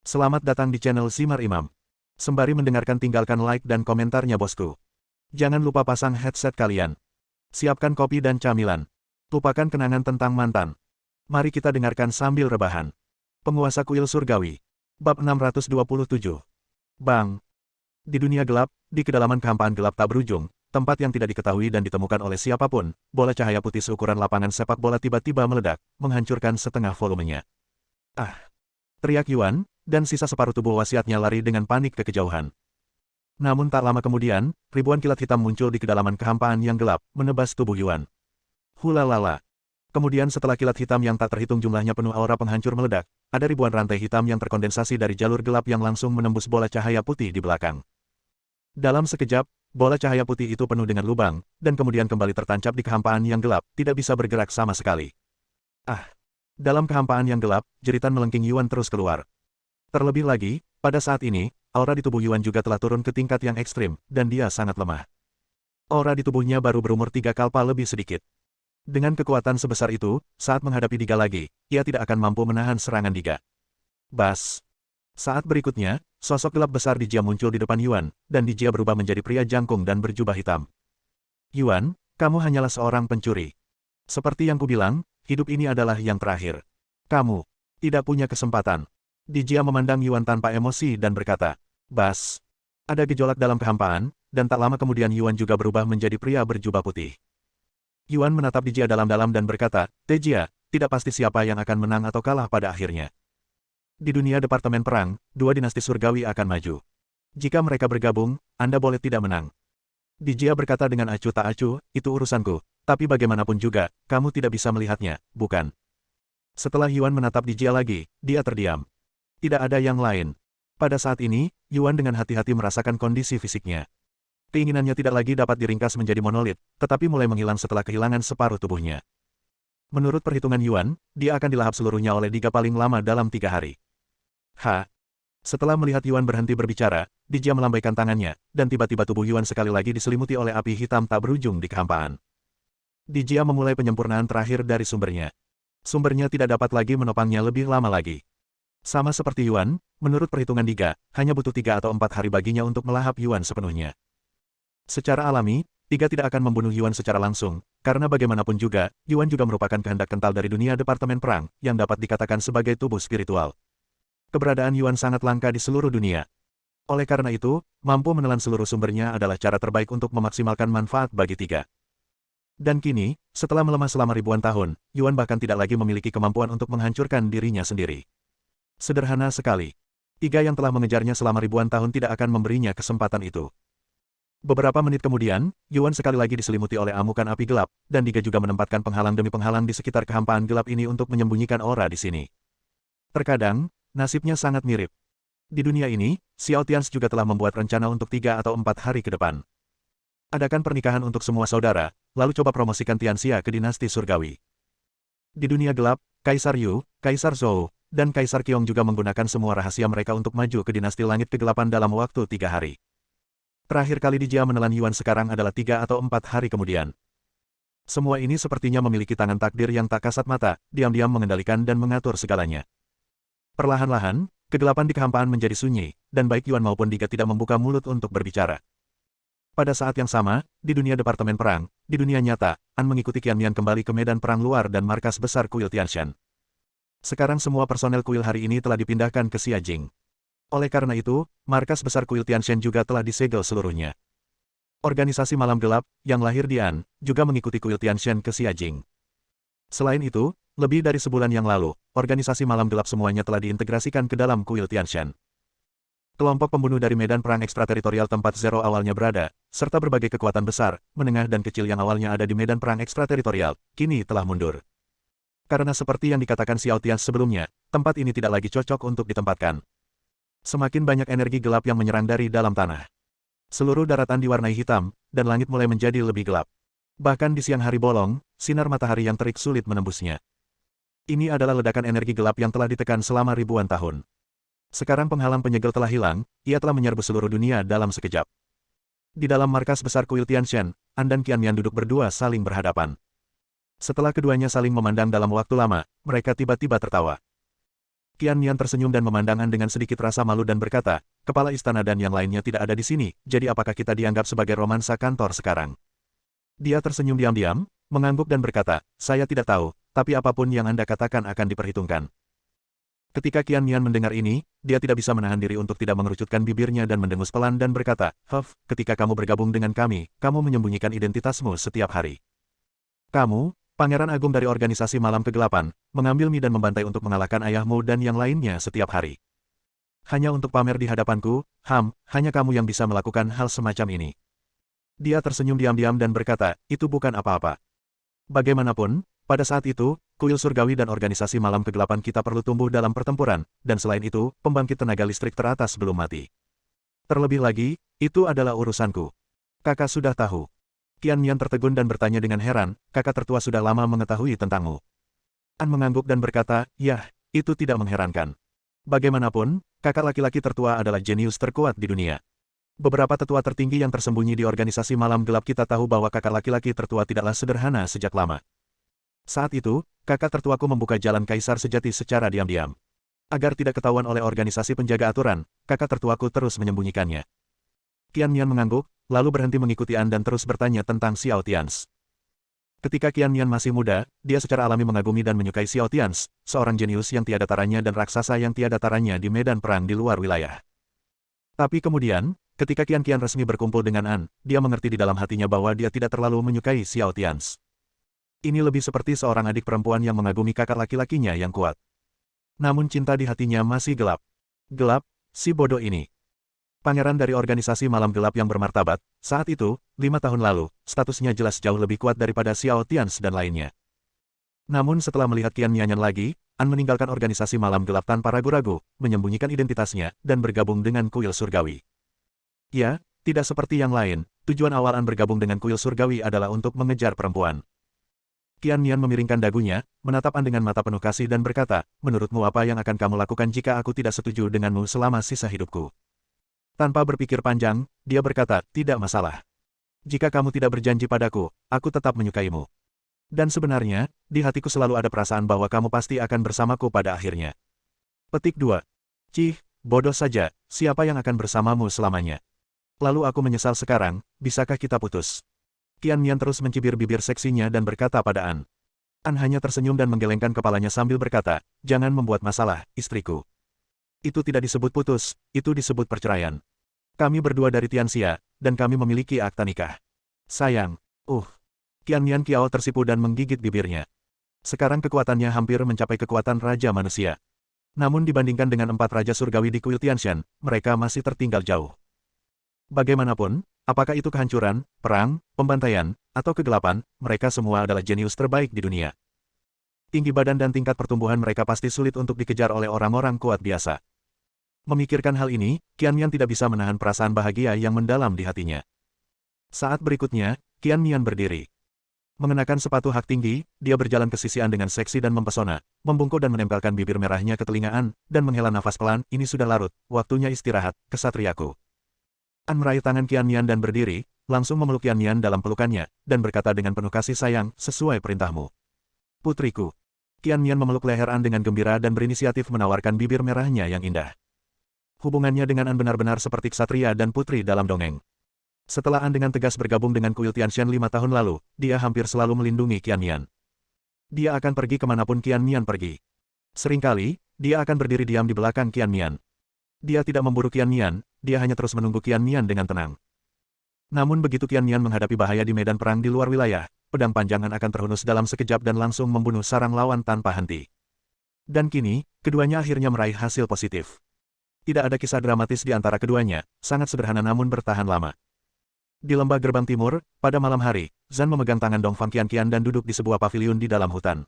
Selamat datang di channel Simar Imam. Sembari mendengarkan tinggalkan like dan komentarnya bosku. Jangan lupa pasang headset kalian. Siapkan kopi dan camilan. Lupakan kenangan tentang mantan. Mari kita dengarkan sambil rebahan. Penguasa kuil surgawi. Bab 627. Bang. Di dunia gelap, di kedalaman kehampaan gelap tak berujung, tempat yang tidak diketahui dan ditemukan oleh siapapun, bola cahaya putih seukuran lapangan sepak bola tiba-tiba meledak, menghancurkan setengah volumenya. Ah! Teriak Yuan, dan sisa separuh tubuh wasiatnya lari dengan panik ke kejauhan. Namun tak lama kemudian, ribuan kilat hitam muncul di kedalaman kehampaan yang gelap, menebas tubuh Yuan. Hulalala. Kemudian setelah kilat hitam yang tak terhitung jumlahnya penuh aura penghancur meledak, ada ribuan rantai hitam yang terkondensasi dari jalur gelap yang langsung menembus bola cahaya putih di belakang. Dalam sekejap, bola cahaya putih itu penuh dengan lubang, dan kemudian kembali tertancap di kehampaan yang gelap, tidak bisa bergerak sama sekali. Ah! Dalam kehampaan yang gelap, jeritan melengking Yuan terus keluar. Terlebih lagi, pada saat ini, aura di tubuh Yuan juga telah turun ke tingkat yang ekstrim, dan dia sangat lemah. Aura di tubuhnya baru berumur 3 kalpa lebih sedikit. Dengan kekuatan sebesar itu, saat menghadapi Diga lagi, ia tidak akan mampu menahan serangan Diga. Bas! Saat berikutnya, sosok gelap besar di Jia muncul di depan Yuan, dan di Jia berubah menjadi pria jangkung dan berjubah hitam. Yuan, kamu hanyalah seorang pencuri. Seperti yang kubilang, hidup ini adalah yang terakhir. Kamu tidak punya kesempatan. Di Jia memandang Yuan tanpa emosi dan berkata, Bas. Ada gejolak dalam kehampaan, dan tak lama kemudian Yuan juga berubah menjadi pria berjubah putih. Yuan menatap Di Jia dalam-dalam dan berkata, Jia, tidak pasti siapa yang akan menang atau kalah pada akhirnya. Di dunia Departemen Perang, dua dinasti surgawi akan maju. Jika mereka bergabung, Anda boleh tidak menang. Di Jia berkata dengan acuh tak acuh, itu urusanku, tapi bagaimanapun juga, kamu tidak bisa melihatnya, bukan? Setelah Yuan menatap Di Jia lagi, dia terdiam. Tidak ada yang lain. Pada saat ini, Yuan dengan hati-hati merasakan kondisi fisiknya. Keinginannya tidak lagi dapat diringkas menjadi monolit, tetapi mulai menghilang setelah kehilangan separuh tubuhnya. Menurut perhitungan Yuan, dia akan dilahap seluruhnya oleh Diga paling lama dalam 3 hari. Setelah melihat Yuan berhenti berbicara, Di Jia melambaikan tangannya, dan tiba-tiba tubuh Yuan sekali lagi diselimuti oleh api hitam tak berujung di kehampaan. Di Jia memulai penyempurnaan terakhir dari sumbernya. Sumbernya tidak dapat lagi menopangnya lebih lama lagi. Sama seperti Yuan, menurut perhitungan Diga, hanya butuh 3 atau 4 hari baginya untuk melahap Yuan sepenuhnya. Secara alami, Diga tidak akan membunuh Yuan secara langsung, karena bagaimanapun juga, Yuan juga merupakan kehendak kental dari dunia Departemen Perang, yang dapat dikatakan sebagai tubuh spiritual. Keberadaan Yuan sangat langka di seluruh dunia. Oleh karena itu, mampu menelan seluruh sumbernya adalah cara terbaik untuk memaksimalkan manfaat bagi Diga. Dan kini, setelah melemah selama ribuan tahun, Yuan bahkan tidak lagi memiliki kemampuan untuk menghancurkan dirinya sendiri. Sederhana sekali. Diga yang telah mengejarnya selama ribuan tahun tidak akan memberinya kesempatan itu. Beberapa menit kemudian, Yuan sekali lagi diselimuti oleh amukan api gelap, dan Diga juga menempatkan penghalang demi penghalang di sekitar kehampaan gelap ini untuk menyembunyikan aura di sini. Terkadang, nasibnya sangat mirip. Di dunia ini, Xiao Tianzi juga telah membuat rencana untuk 3 atau 4 hari ke depan. Adakan pernikahan untuk semua saudara, lalu coba promosikan Tianxia ke dinasti surgawi. Di dunia gelap, Kaisar Yu, Kaisar Zhou, dan Kaisar Qiong juga menggunakan semua rahasia mereka untuk maju ke dinasti langit kegelapan dalam waktu 3 hari. Terakhir kali Di Jia menelan Yuan sekarang adalah 3 atau 4 hari kemudian. Semua ini sepertinya memiliki tangan takdir yang tak kasat mata, diam-diam mengendalikan dan mengatur segalanya. Perlahan-lahan, kegelapan di kehampaan menjadi sunyi, dan baik Yuan maupun Diga tidak membuka mulut untuk berbicara. Pada saat yang sama, di dunia Departemen Perang, di dunia nyata, An mengikuti Qianmian kembali ke medan perang luar dan markas besar kuil Tianshan. Sekarang semua personel kuil hari ini telah dipindahkan ke Xiajing. Oleh karena itu, markas besar kuil Tianshan juga telah disegel seluruhnya. Organisasi Malam Gelap, yang lahir di An, juga mengikuti kuil Tianshan ke Xiajing. Selain itu, lebih dari sebulan yang lalu, organisasi Malam Gelap semuanya telah diintegrasikan ke dalam kuil Tianshan. Kelompok pembunuh dari medan perang ekstrateritorial tempat Zero awalnya berada, serta berbagai kekuatan besar, menengah dan kecil yang awalnya ada di medan perang ekstrateritorial, kini telah mundur. Karena seperti yang dikatakan Xiao Tianzi sebelumnya, tempat ini tidak lagi cocok untuk ditempatkan. Semakin banyak energi gelap yang menyerang dari dalam tanah. Seluruh daratan diwarnai hitam, dan langit mulai menjadi lebih gelap. Bahkan di siang hari bolong, sinar matahari yang terik sulit menembusnya. Ini adalah ledakan energi gelap yang telah ditekan selama ribuan tahun. Sekarang penghalang penyegel telah hilang, ia telah menyerbu seluruh dunia dalam sekejap. Di dalam markas besar kuil Tianshan, An dan Qianmian duduk berdua saling berhadapan. Setelah keduanya saling memandang dalam waktu lama, mereka tiba-tiba tertawa. Qian Nian tersenyum dan memandang An dengan sedikit rasa malu dan berkata, kepala istana dan yang lainnya tidak ada di sini, jadi apakah kita dianggap sebagai romansa kantor sekarang? Dia tersenyum diam-diam, mengangguk dan berkata, saya tidak tahu, tapi apapun yang Anda katakan akan diperhitungkan. Ketika Qian Nian mendengar ini, dia tidak bisa menahan diri untuk tidak mengerucutkan bibirnya dan mendengus pelan dan berkata, ketika kamu bergabung dengan kami, kamu menyembunyikan identitasmu setiap hari. Kamu, Pangeran Agung dari organisasi Malam Kegelapan, mengambil mie dan membantai untuk mengalahkan ayahmu dan yang lainnya setiap hari. Hanya untuk pamer di hadapanku, hanya kamu yang bisa melakukan hal semacam ini. Dia tersenyum diam-diam dan berkata, itu bukan apa-apa. Bagaimanapun, pada saat itu, kuil surgawi dan organisasi Malam Kegelapan kita perlu tumbuh dalam pertempuran, dan selain itu, pembangkit tenaga listrik teratas belum mati. Terlebih lagi, itu adalah urusanku. Kakak sudah tahu. Qian Nian tertegun dan bertanya dengan heran, kakak tertua sudah lama mengetahui tentangmu. An mengangguk dan berkata, yah, itu tidak mengherankan. Bagaimanapun, kakak laki-laki tertua adalah jenius terkuat di dunia. Beberapa tetua tertinggi yang tersembunyi di organisasi Malam Gelap kita tahu bahwa kakak laki-laki tertua tidaklah sederhana sejak lama. Saat itu, kakak tertuaku membuka jalan kaisar sejati secara diam-diam. Agar tidak ketahuan oleh organisasi penjaga aturan, kakak tertuaku terus menyembunyikannya. Qian Nian mengangguk, lalu berhenti mengikuti An dan terus bertanya tentang Xiao Tians. Ketika Qian Nian masih muda, dia secara alami mengagumi dan menyukai Xiao Tians, seorang jenius yang tiada taranya dan raksasa yang tiada taranya di medan perang di luar wilayah. Tapi kemudian, ketika Qian Qian resmi berkumpul dengan An, dia mengerti di dalam hatinya bahwa dia tidak terlalu menyukai Xiao Tians. Ini lebih seperti seorang adik perempuan yang mengagumi kakak laki-lakinya yang kuat. Namun cinta di hatinya masih gelap. Gelap, si bodoh ini. Pangeran dari organisasi Malam Gelap yang bermartabat, saat itu, 5 tahun lalu, statusnya jelas jauh lebih kuat daripada Xiao Tians dan lainnya. Namun setelah melihat Qian Nian lagi, An meninggalkan organisasi Malam Gelap tanpa ragu-ragu, menyembunyikan identitasnya, dan bergabung dengan kuil surgawi. Ya, tidak seperti yang lain, tujuan awal An bergabung dengan kuil surgawi adalah untuk mengejar perempuan. Qian Nian memiringkan dagunya, menatap An dengan mata penuh kasih dan berkata, menurutmu apa yang akan kamu lakukan jika aku tidak setuju denganmu selama sisa hidupku? Tanpa berpikir panjang, dia berkata, tidak masalah. Jika kamu tidak berjanji padaku, aku tetap menyukaimu. Dan sebenarnya, di hatiku selalu ada perasaan bahwa kamu pasti akan bersamaku pada akhirnya. Petik 2. Cih, bodoh saja, siapa yang akan bersamamu selamanya? Lalu aku menyesal sekarang, bisakah kita putus? Qian Nian terus mencibir bibir seksinya dan berkata pada An. An hanya tersenyum dan menggelengkan kepalanya sambil berkata, jangan membuat masalah, istriku. Itu tidak disebut putus, itu disebut perceraian. Kami berdua dari Tianxia, dan kami memiliki akta nikah. Sayang, Qian Nian Qiao tersipu dan menggigit bibirnya. Sekarang kekuatannya hampir mencapai kekuatan Raja Manusia. Namun dibandingkan dengan 4 Raja Surgawi di kuil Tianshan, mereka masih tertinggal jauh. Bagaimanapun, apakah itu kehancuran, perang, pembantaian, atau kegelapan, mereka semua adalah jenius terbaik di dunia. Tinggi badan dan tingkat pertumbuhan mereka pasti sulit untuk dikejar oleh orang-orang kuat biasa. Memikirkan hal ini, Qian Nian tidak bisa menahan perasaan bahagia yang mendalam di hatinya. Saat berikutnya, Qian Nian berdiri. Mengenakan sepatu hak tinggi, dia berjalan ke sisi An dengan seksi dan mempesona, membungkuk dan menempelkan bibir merahnya ke telinga An, dan menghela nafas pelan, ini sudah larut, waktunya istirahat, kesatriaku. An meraih tangan Qian Nian dan berdiri, langsung memeluk Qian Nian dalam pelukannya, dan berkata dengan penuh kasih sayang, sesuai perintahmu. Putriku. Qian Nian memeluk leher An dengan gembira dan berinisiatif menawarkan bibir merahnya yang indah. Hubungannya dengan An benar-benar seperti ksatria dan putri dalam dongeng. Setelah An dengan tegas bergabung dengan kuil Tianshan 5 tahun lalu, dia hampir selalu melindungi Qian Nian. Dia akan pergi kemanapun Qian Nian pergi. Seringkali, dia akan berdiri diam di belakang Qian Nian. Dia tidak memburu Qian Nian, dia hanya terus menunggu Qian Nian dengan tenang. Namun begitu Qian Nian menghadapi bahaya di medan perang di luar wilayah, pedang panjangan akan terhunus dalam sekejap dan langsung membunuh sarang lawan tanpa henti. Dan kini, keduanya akhirnya meraih hasil positif. Tidak ada kisah dramatis di antara keduanya, sangat sederhana namun bertahan lama. Di lembah gerbang timur, pada malam hari, Zan memegang tangan Dongfang Qianqian dan duduk di sebuah paviliun di dalam hutan.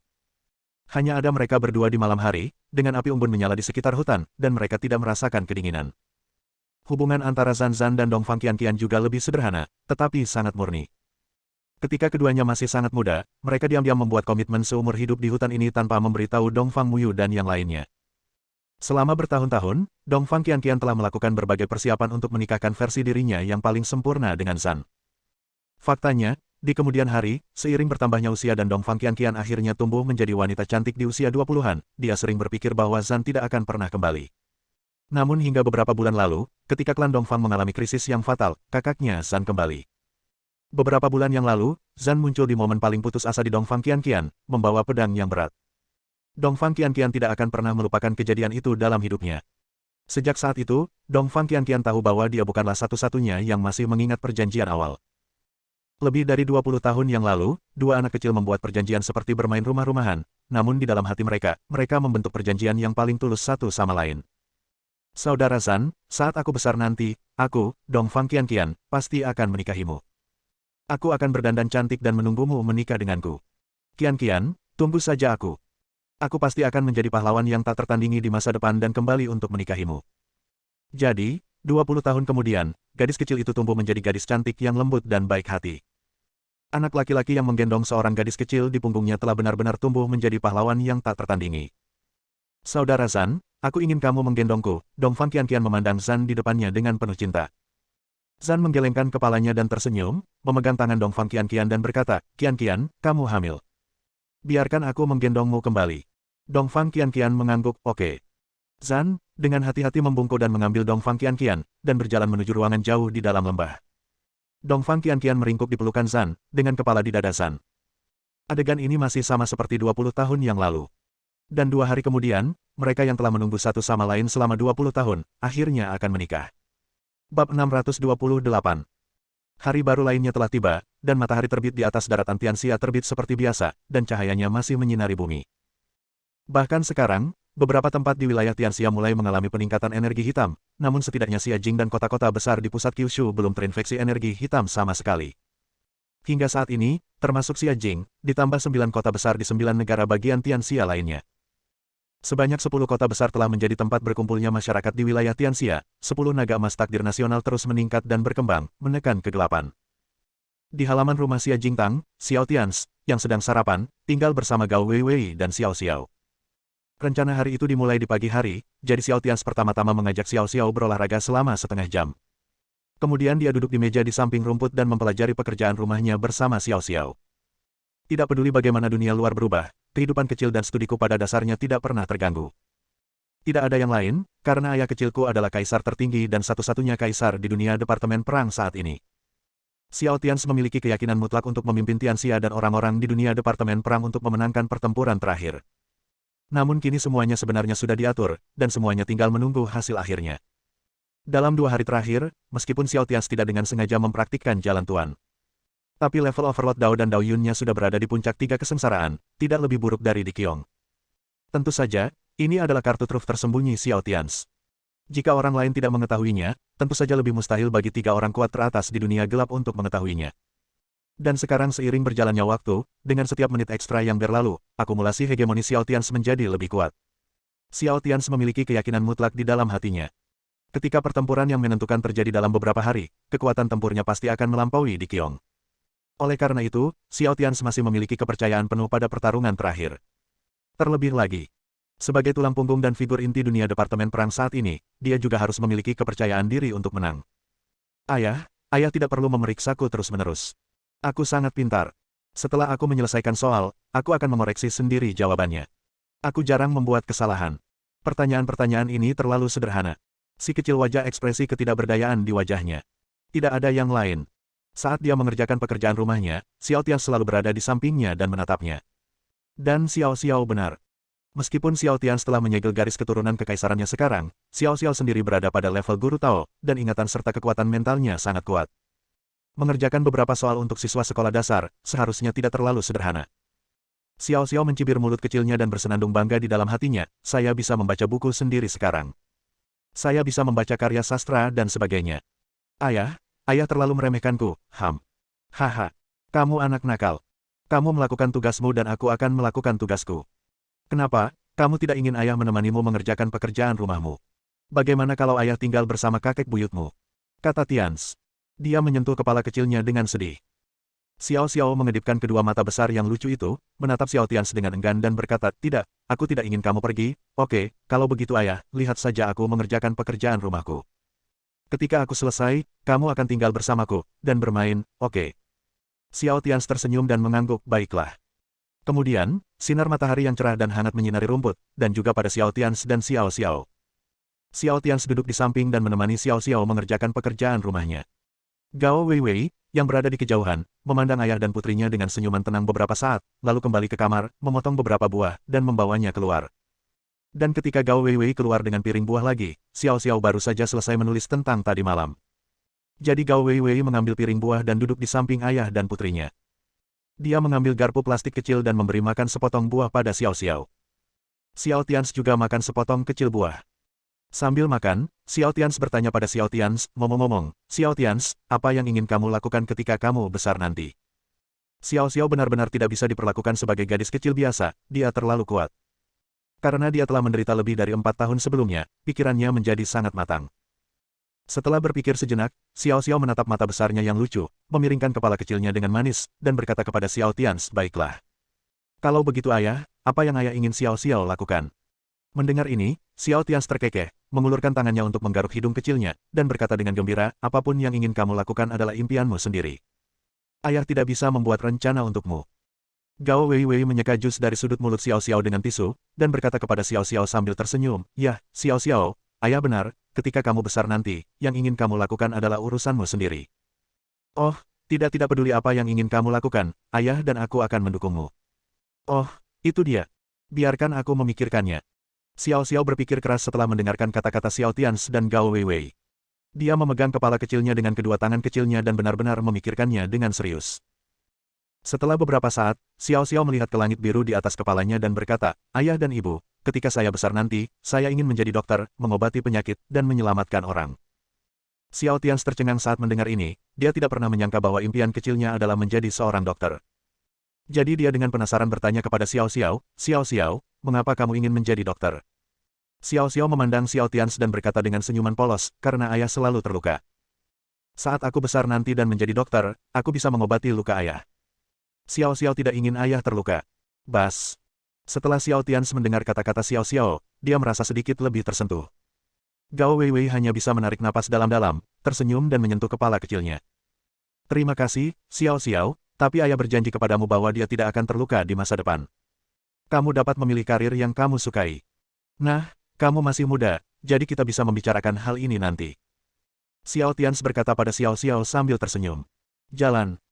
Hanya ada mereka berdua di malam hari, dengan api unggun menyala di sekitar hutan, dan mereka tidak merasakan kedinginan. Hubungan antara Zan dan Dongfang Qianqian juga lebih sederhana, tetapi sangat murni. Ketika keduanya masih sangat muda, mereka diam-diam membuat komitmen seumur hidup di hutan ini tanpa memberitahu Dongfang Muyu dan yang lainnya. Selama bertahun-tahun, Dongfang Qianqian telah melakukan berbagai persiapan untuk menikahkan versi dirinya yang paling sempurna dengan Zan. Faktanya, Di kemudian hari, seiring bertambahnya usia dan Dongfang Qianqian akhirnya tumbuh menjadi wanita cantik di usia 20-an, dia sering berpikir bahwa Zhan tidak akan pernah kembali. Namun hingga beberapa bulan lalu, ketika klan Dongfang mengalami krisis yang fatal, kakaknya Zhan kembali. Beberapa bulan yang lalu, Zhan muncul di momen paling putus asa di Dongfang Qianqian, membawa pedang yang berat. Dongfang Qianqian tidak akan pernah melupakan kejadian itu dalam hidupnya. Sejak saat itu, Dongfang Qianqian tahu bahwa dia bukanlah satu-satunya yang masih mengingat perjanjian awal. Lebih dari 20 tahun yang lalu, dua anak kecil membuat perjanjian seperti bermain rumah-rumahan, namun di dalam hati mereka, mereka membentuk perjanjian yang paling tulus satu sama lain. Saudara Zhan, saat aku besar nanti, aku, Dongfang Qianqian, pasti akan menikahimu. Aku akan berdandan cantik dan menunggumu menikah denganku. Qianqian, tunggu saja aku. Aku pasti akan menjadi pahlawan yang tak tertandingi di masa depan dan kembali untuk menikahimu. Jadi, 20 tahun kemudian, gadis kecil itu tumbuh menjadi gadis cantik yang lembut dan baik hati. Anak laki-laki yang menggendong seorang gadis kecil di punggungnya telah benar-benar tumbuh menjadi pahlawan yang tak tertandingi. Saudara Zhan, aku ingin kamu menggendongku. Dongfang Qianqian memandang Zhan di depannya dengan penuh cinta. Zhan menggelengkan kepalanya dan tersenyum, memegang tangan Dongfang Qianqian dan berkata, Qianqian, kamu hamil. Biarkan aku menggendongmu kembali. Dongfang Qianqian mengangguk, oke. Zhan, dengan hati-hati membungkuk dan mengambil Dongfang Qianqian, dan berjalan menuju ruangan jauh di dalam lembah. Dongfang Qianqian meringkuk di pelukan Zhan, dengan kepala di dada Zhan. Adegan ini masih sama seperti 20 tahun yang lalu. Dan 2 hari kemudian, mereka yang telah menunggu satu sama lain selama 20 tahun, akhirnya akan menikah. Bab 628. Hari baru lainnya telah tiba, dan matahari terbit di atas daratan Tianxia terbit seperti biasa, dan cahayanya masih menyinari bumi. Bahkan sekarang, beberapa tempat di wilayah Tianxia mulai mengalami peningkatan energi hitam, namun setidaknya Xia Jing dan kota-kota besar di pusat Kyushu belum terinfeksi energi hitam sama sekali. Hingga saat ini, termasuk Xia Jing, ditambah 9 kota besar di 9 negara bagian Tianxia lainnya. Sebanyak 10 kota besar telah menjadi tempat berkumpulnya masyarakat di wilayah Tianxia, 10 naga emas takdir nasional terus meningkat dan berkembang, menekan kegelapan. Di halaman rumah Xia Jingtang, Xiao Tians, yang sedang sarapan, tinggal bersama Gao Weiwei dan Xiao Xiao. Rencana hari itu dimulai di pagi hari, jadi Xiao Tians pertama-tama mengajak Xiao Xiao berolahraga selama setengah jam. Kemudian dia duduk di meja di samping rumput dan mempelajari pekerjaan rumahnya bersama Xiao Xiao. Tidak peduli bagaimana dunia luar berubah, kehidupan kecil dan studiku pada dasarnya tidak pernah terganggu. Tidak ada yang lain, karena ayah kecilku adalah kaisar tertinggi dan satu-satunya kaisar di dunia departemen perang saat ini. Xiao Tians memiliki keyakinan mutlak untuk memimpin Tianxia dan orang-orang di dunia departemen perang untuk memenangkan pertempuran terakhir. Namun kini semuanya sebenarnya sudah diatur, dan semuanya tinggal menunggu hasil akhirnya. Dalam 2 hari terakhir, meskipun Xiao Tians tidak dengan sengaja mempraktikkan jalan tuan. Tapi level Overlord Dao dan Dao Yunnya sudah berada di puncak 3 kesengsaraan, tidak lebih buruk dari Di Qiong. Tentu saja, ini adalah kartu truf tersembunyi Xiao Tians. Jika orang lain tidak mengetahuinya, tentu saja lebih mustahil bagi 3 orang kuat teratas di dunia gelap untuk mengetahuinya. Dan sekarang seiring berjalannya waktu, dengan setiap menit ekstra yang berlalu, akumulasi hegemoni Xiao Tians menjadi lebih kuat. Xiao Tians memiliki keyakinan mutlak di dalam hatinya. Ketika pertempuran yang menentukan terjadi dalam beberapa hari, kekuatan tempurnya pasti akan melampaui Di Qiong. Oleh karena itu, Xiao Tians masih memiliki kepercayaan penuh pada pertarungan terakhir. Terlebih lagi, sebagai tulang punggung dan figur inti dunia departemen perang saat ini, dia juga harus memiliki kepercayaan diri untuk menang. Ayah tidak perlu memeriksaku terus-menerus. Aku sangat pintar. Setelah aku menyelesaikan soal, aku akan mengoreksi sendiri jawabannya. Aku jarang membuat kesalahan. Pertanyaan-pertanyaan ini terlalu sederhana. Si kecil wajah ekspresi ketidakberdayaan di wajahnya. Tidak ada yang lain. Saat dia mengerjakan pekerjaan rumahnya, Xiao Tians selalu berada di sampingnya dan menatapnya. Dan Xiao Xiao benar. Meskipun Xiao Tians telah menyegel garis keturunan kekaisarannya sekarang, Xiao Xiao sendiri berada pada level guru Tao, dan ingatan serta kekuatan mentalnya sangat kuat. Mengerjakan beberapa soal untuk siswa sekolah dasar, seharusnya tidak terlalu sederhana. Xiao Xiao mencibir mulut kecilnya dan bersenandung bangga di dalam hatinya, saya bisa membaca buku sendiri sekarang. Saya bisa membaca karya sastra dan sebagainya. Ayah terlalu meremehkanku, Haha. Kamu anak nakal. Kamu melakukan tugasmu dan aku akan melakukan tugasku. Kenapa, kamu tidak ingin ayah menemanimu mengerjakan pekerjaan rumahmu? Bagaimana kalau ayah tinggal bersama kakek buyutmu? Kata Tians. Dia menyentuh kepala kecilnya dengan sedih. Xiao Xiao mengedipkan kedua mata besar yang lucu itu, menatap Xiao Tians dengan enggan dan berkata, tidak, aku tidak ingin kamu pergi. Oke, kalau begitu ayah, lihat saja aku mengerjakan pekerjaan rumahku. Ketika aku selesai, kamu akan tinggal bersamaku, dan bermain, oke? Xiao Tians tersenyum dan mengangguk, baiklah. Kemudian, sinar matahari yang cerah dan hangat menyinari rumput, dan juga pada Xiao Tians dan Xiao Xiao. Xiao Tians duduk di samping dan menemani Xiao Xiao mengerjakan pekerjaan rumahnya. Gao Weiwei, yang berada di kejauhan, memandang ayah dan putrinya dengan senyuman tenang beberapa saat, lalu kembali ke kamar, memotong beberapa buah, dan membawanya keluar. Dan ketika Gao Weiwei keluar dengan piring buah lagi, Xiao Xiao baru saja selesai menulis tentang tadi malam. Jadi Gao Weiwei mengambil piring buah dan duduk di samping ayah dan putrinya. Dia mengambil garpu plastik kecil dan memberi makan sepotong buah pada Xiao Xiao. Xiao Tians juga makan sepotong kecil buah. Sambil makan, Xiao Tians bertanya pada Xiao Tians, ngomong-ngomong, Xiao Tians, apa yang ingin kamu lakukan ketika kamu besar nanti? Xiao Xiao benar-benar tidak bisa diperlakukan sebagai gadis kecil biasa, dia terlalu kuat. Karena dia telah menderita lebih dari 4 tahun sebelumnya, pikirannya menjadi sangat matang. Setelah berpikir sejenak, Xiao Xiao menatap mata besarnya yang lucu, memiringkan kepala kecilnya dengan manis, dan berkata kepada Xiao Tians, baiklah. Kalau begitu ayah, apa yang ayah ingin Xiao Xiao lakukan? Mendengar ini, Xiao Tians terkekeh, mengulurkan tangannya untuk menggaruk hidung kecilnya, dan berkata dengan gembira, apapun yang ingin kamu lakukan adalah impianmu sendiri. Ayah tidak bisa membuat rencana untukmu. Gao Weiwei menyeka jus dari sudut mulut Xiao Xiao dengan tisu, dan berkata kepada Xiao Xiao sambil tersenyum, ya, Xiao Xiao, ayah benar, ketika kamu besar nanti, yang ingin kamu lakukan adalah urusanmu sendiri. Oh, tidak peduli apa yang ingin kamu lakukan, ayah dan aku akan mendukungmu. Oh, itu dia. Biarkan aku memikirkannya. Xiao Xiao berpikir keras setelah mendengarkan kata-kata Xiao Tians dan Gao Weiwei. Dia memegang kepala kecilnya dengan kedua tangan kecilnya dan benar-benar memikirkannya dengan serius. Setelah beberapa saat, Xiao Xiao melihat ke langit biru di atas kepalanya dan berkata, ayah dan ibu, ketika saya besar nanti, saya ingin menjadi dokter, mengobati penyakit, dan menyelamatkan orang. Xiao Tians tercengang saat mendengar ini, dia tidak pernah menyangka bahwa impian kecilnya adalah menjadi seorang dokter. Jadi dia dengan penasaran bertanya kepada Xiao Xiao, Xiao Xiao, mengapa kamu ingin menjadi dokter? Xiao Xiao memandang Xiao Tians dan berkata dengan senyuman polos, karena ayah selalu terluka. Saat aku besar nanti dan menjadi dokter, aku bisa mengobati luka ayah. Xiao Xiao tidak ingin ayah terluka. Bas. Setelah Xiao Tians mendengar kata-kata Xiao Xiao, dia merasa sedikit lebih tersentuh. Gao Weiwei hanya bisa menarik napas dalam-dalam, tersenyum dan menyentuh kepala kecilnya. Terima kasih, Xiao Xiao, tapi ayah berjanji kepadamu bahwa dia tidak akan terluka di masa depan. Kamu dapat memilih karir yang kamu sukai. Nah, kamu masih muda, jadi kita bisa membicarakan hal ini nanti. Xiao Tians berkata pada Xiao Xiao sambil tersenyum. Jalan.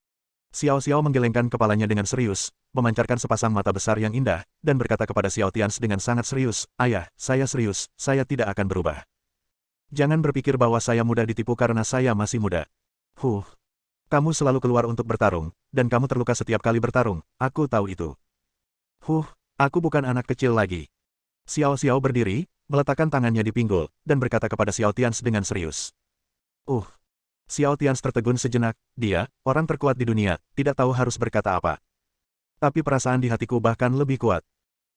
Xiao Xiao menggelengkan kepalanya dengan serius, memancarkan sepasang mata besar yang indah, dan berkata kepada Xiao Tians dengan sangat serius, ayah, saya serius, saya tidak akan berubah. Jangan berpikir bahwa saya mudah ditipu karena saya masih muda. Kamu selalu keluar untuk bertarung, dan kamu terluka setiap kali bertarung, aku tahu itu. Aku bukan anak kecil lagi. Xiao Xiao berdiri, meletakkan tangannya di pinggul, dan berkata kepada Xiao Tians dengan serius. Xiao Tians tertegun sejenak, dia, orang terkuat di dunia, tidak tahu harus berkata apa. Tapi perasaan di hatiku bahkan lebih kuat.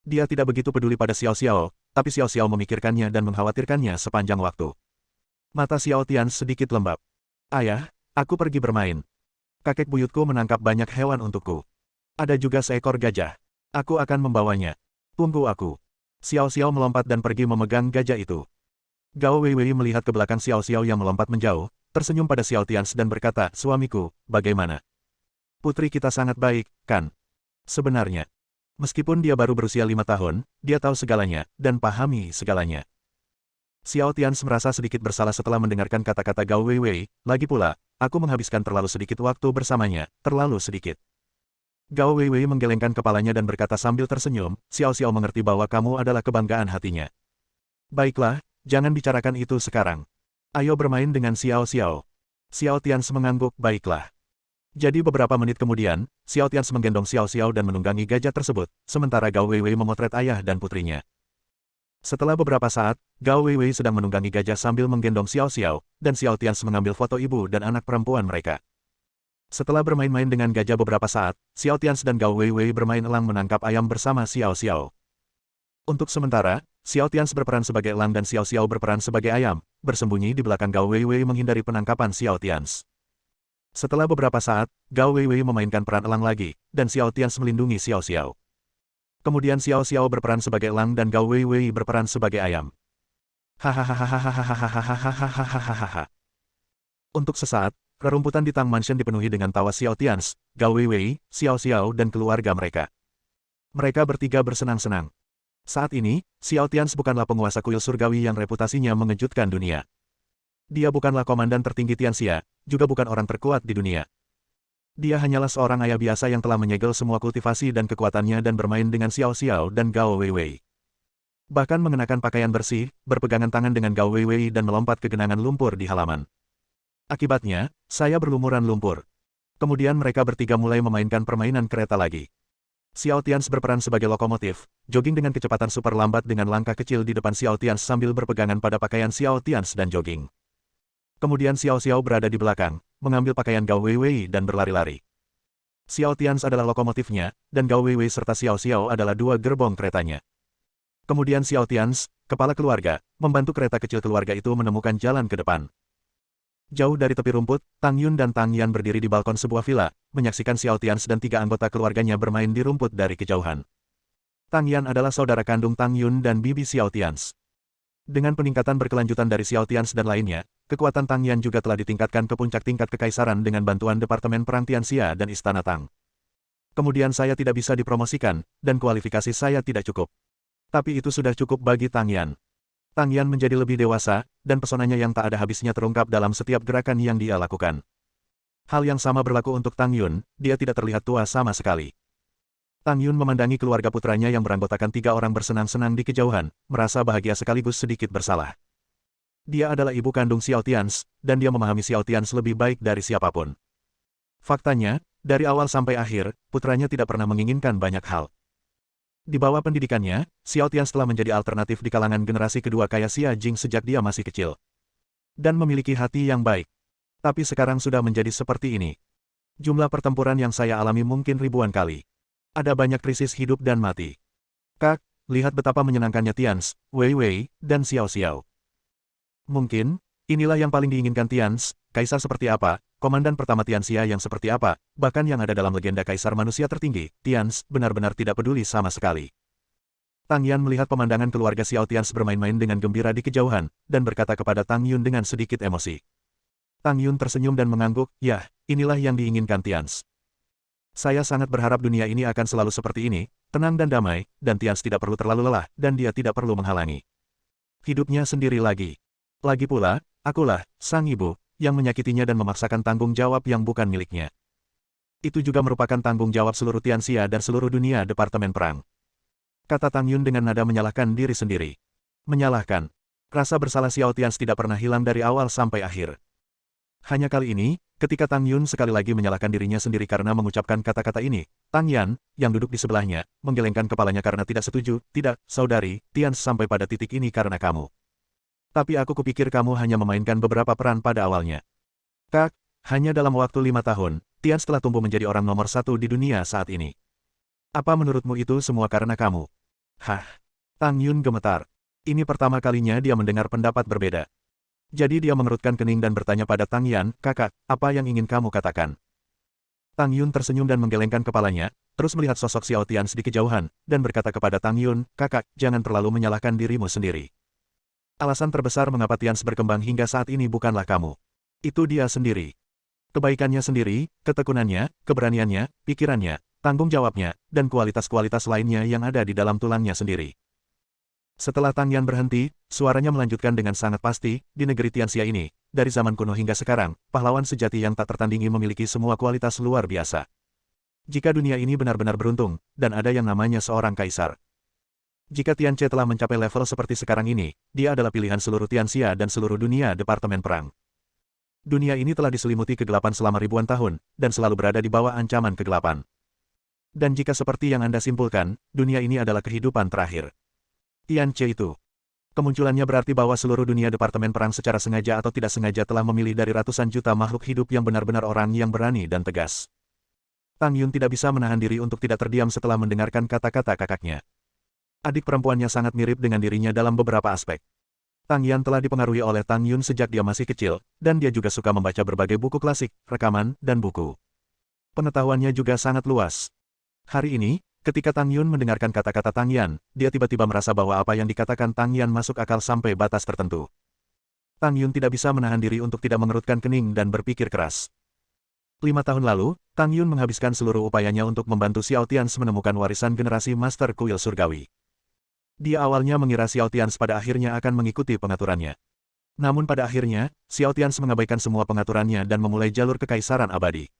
Dia tidak begitu peduli pada Xiao Xiao, tapi Xiao Xiao memikirkannya dan mengkhawatirkannya sepanjang waktu. Mata Xiao Tians sedikit lembab. Ayah, aku pergi bermain. Kakek buyutku menangkap banyak hewan untukku. Ada juga seekor gajah. Aku akan membawanya. Tunggu aku. Xiao Xiao melompat dan pergi memegang gajah itu. Gao Weiwei melihat ke belakang Xiao Xiao yang melompat menjauh, tersenyum pada Xiao Tians dan berkata, suamiku, bagaimana? Putri kita sangat baik, kan? Sebenarnya. Meskipun dia baru berusia 5 tahun, dia tahu segalanya, dan pahami segalanya. Xiao Tians merasa sedikit bersalah setelah mendengarkan kata-kata Gao Weiwei, lagi pula, aku menghabiskan terlalu sedikit waktu bersamanya, terlalu sedikit. Gao Weiwei menggelengkan kepalanya dan berkata sambil tersenyum, Xiao Xiao mengerti bahwa kamu adalah kebanggaan hatinya. Baiklah, jangan bicarakan itu sekarang. Ayo bermain dengan Xiao Xiao. Xiao Tians mengangguk, baiklah. Jadi beberapa menit kemudian, Xiao Tians menggendong Xiao Xiao dan menunggangi gajah tersebut, sementara Gao Weiwei memotret ayah dan putrinya. Setelah beberapa saat, Gao Weiwei sedang menunggangi gajah sambil menggendong Xiao Xiao, dan Xiao Tians mengambil foto ibu dan anak perempuan mereka. Setelah bermain-main dengan gajah beberapa saat, Xiao Tians dan Gao Weiwei bermain elang menangkap ayam bersama Xiao Xiao. Untuk sementara, Xiao Tians berperan sebagai elang dan Xiao Xiao berperan sebagai ayam, bersembunyi di belakang Gao Weiwei menghindari penangkapan Xiao Tians. Setelah beberapa saat, Gao Weiwei memainkan peran elang lagi, dan Xiao Tians melindungi Xiao Xiao. Kemudian Xiao Xiao berperan sebagai elang dan Gao Weiwei berperan sebagai ayam. Hahaha. Untuk sesaat, Rerumputan di Tang Mansion dipenuhi dengan tawa Xiao Tians, Gao Weiwei, Xiao Xiao dan keluarga mereka. Mereka bertiga bersenang-senang. Saat ini, Xiao Tians bukanlah penguasa kuil surgawi yang reputasinya mengejutkan dunia. Dia bukanlah komandan tertinggi Tianxia, juga bukan orang terkuat di dunia. Dia hanyalah seorang ayah biasa yang telah menyegel semua kultivasi dan kekuatannya dan bermain dengan Xiao Xiao dan Gao Weiwei. Bahkan mengenakan pakaian bersih, berpegangan tangan dengan Gao Weiwei dan melompat ke genangan lumpur di halaman. Akibatnya, saya berlumuran lumpur. Kemudian mereka bertiga mulai memainkan permainan kereta lagi. Xiao Tians berperan sebagai lokomotif, jogging dengan kecepatan super lambat dengan langkah kecil di depan Xiao Tians sambil berpegangan pada pakaian Xiao Tians dan jogging. Kemudian Xiao Xiao berada di belakang, mengambil pakaian Gao Weiwei dan berlari-lari. Xiao Tians adalah lokomotifnya, dan Gao Weiwei serta Xiao Xiao adalah dua gerbong keretanya. Kemudian Xiao Tians, kepala keluarga, membantu kereta kecil keluarga itu menemukan jalan ke depan. Jauh dari tepi rumput, Tang Yun dan Tang Yan berdiri di balkon sebuah villa, menyaksikan Xiao Tians dan tiga anggota keluarganya bermain di rumput dari kejauhan. Tang Yan adalah saudara kandung Tang Yun dan bibi Xiao Tians. Dengan peningkatan berkelanjutan dari Xiao Tians dan lainnya, kekuatan Tang Yan juga telah ditingkatkan ke puncak tingkat kekaisaran dengan bantuan Departemen Perang Tianxia dan Istana Tang. Kemudian saya tidak bisa dipromosikan, dan kualifikasi saya tidak cukup. Tapi itu sudah cukup bagi Tang Yan. Tang Yan menjadi lebih dewasa, dan pesonanya yang tak ada habisnya terungkap dalam setiap gerakan yang dia lakukan. Hal yang sama berlaku untuk Tang Yun, dia tidak terlihat tua sama sekali. Tang Yun memandangi keluarga putranya yang beranggotakan tiga orang bersenang-senang di kejauhan, merasa bahagia sekaligus sedikit bersalah. Dia adalah ibu kandung Xiao Tians, dan dia memahami Xiao Tians lebih baik dari siapapun. Faktanya, dari awal sampai akhir, putranya tidak pernah menginginkan banyak hal. Di bawah pendidikannya, Xiao Tians telah menjadi alternatif di kalangan generasi kedua kaya Xia Jing sejak dia masih kecil. Dan memiliki hati yang baik. Tapi sekarang sudah menjadi seperti ini. Jumlah pertempuran yang saya alami mungkin ribuan kali. Ada banyak krisis hidup dan mati. Kak, lihat betapa menyenangkannya Tians, Weiwei, dan Xiao Xiao. Mungkin, inilah yang paling diinginkan Tians, kaisar seperti apa, komandan pertama Tianxia yang seperti apa, bahkan yang ada dalam legenda kaisar manusia tertinggi, Tians, benar-benar tidak peduli sama sekali. Tang Yan melihat pemandangan keluarga Xiao Tians bermain-main dengan gembira di kejauhan, dan berkata kepada Tang Yun dengan sedikit emosi. Tang Yun tersenyum dan mengangguk, ya, inilah yang diinginkan Tians. Saya sangat berharap dunia ini akan selalu seperti ini, tenang dan damai, dan Tians tidak perlu terlalu lelah, dan dia tidak perlu menghalangi hidupnya sendiri lagi. Lagi pula, akulah, sang ibu, yang menyakitinya dan memaksakan tanggung jawab yang bukan miliknya. Itu juga merupakan tanggung jawab seluruh Tianxia dan seluruh dunia Departemen Perang. Kata Tang Yun dengan nada menyalahkan diri sendiri. Menyalahkan. Rasa bersalah Xiao Tians tidak pernah hilang dari awal sampai akhir. Hanya kali ini, ketika Tang Yun sekali lagi menyalahkan dirinya sendiri karena mengucapkan kata-kata ini, Tang Yan, yang duduk di sebelahnya, menggelengkan kepalanya karena tidak setuju, tidak, saudari, Tians sampai pada titik ini karena kamu. Tapi aku kupikir kamu hanya memainkan beberapa peran pada awalnya. Kak, hanya dalam waktu 5 tahun, Tians telah tumbuh menjadi orang nomor 1 di dunia saat ini. Apa menurutmu itu semua karena kamu? Hah? Tang Yun gemetar. Ini pertama kalinya dia mendengar pendapat berbeda. Jadi dia mengerutkan kening dan bertanya pada Tang Yan, kakak, apa yang ingin kamu katakan? Tang Yun tersenyum dan menggelengkan kepalanya, terus melihat sosok Xiao Tians di kejauhan, dan berkata kepada Tang Yun, kakak, jangan terlalu menyalahkan dirimu sendiri. Alasan terbesar mengapa Tians berkembang hingga saat ini bukanlah kamu. Itu dia sendiri. Kebaikannya sendiri, ketekunannya, keberaniannya, pikirannya, tanggung jawabnya, dan kualitas-kualitas lainnya yang ada di dalam tulangnya sendiri. Setelah Tang Yan berhenti, suaranya melanjutkan dengan sangat pasti, di negeri Tianxia ini, dari zaman kuno hingga sekarang, pahlawan sejati yang tak tertandingi memiliki semua kualitas luar biasa. Jika dunia ini benar-benar beruntung, dan ada yang namanya seorang kaisar. Jika Tianche telah mencapai level seperti sekarang ini, dia adalah pilihan seluruh Tianxia dan seluruh dunia Departemen Perang. Dunia ini telah diselimuti kegelapan selama ribuan tahun, dan selalu berada di bawah ancaman kegelapan. Dan jika seperti yang Anda simpulkan, dunia ini adalah kehidupan terakhir. Tianche itu. Kemunculannya berarti bahwa seluruh dunia Departemen Perang secara sengaja atau tidak sengaja telah memilih dari ratusan juta makhluk hidup yang benar-benar orang yang berani dan tegas. Tang Yun tidak bisa menahan diri untuk tidak terdiam setelah mendengarkan kata-kata kakaknya. Adik perempuannya sangat mirip dengan dirinya dalam beberapa aspek. Tang Yan telah dipengaruhi oleh Tang Yun sejak dia masih kecil, dan dia juga suka membaca berbagai buku klasik, rekaman, dan buku. Pengetahuannya juga sangat luas. Hari ini, ketika Tang Yun mendengarkan kata-kata Tang Yan, dia tiba-tiba merasa bahwa apa yang dikatakan Tang Yan masuk akal sampai batas tertentu. Tang Yun tidak bisa menahan diri untuk tidak mengerutkan kening dan berpikir keras. 5 tahun lalu, Tang Yun menghabiskan seluruh upayanya untuk membantu Xiao Tians menemukan warisan generasi Master Kuil Surgawi. Dia awalnya mengira Xiao Tians pada akhirnya akan mengikuti pengaturannya. Namun pada akhirnya, Xiao Tians mengabaikan semua pengaturannya dan memulai jalur kekaisaran abadi.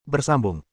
Bersambung.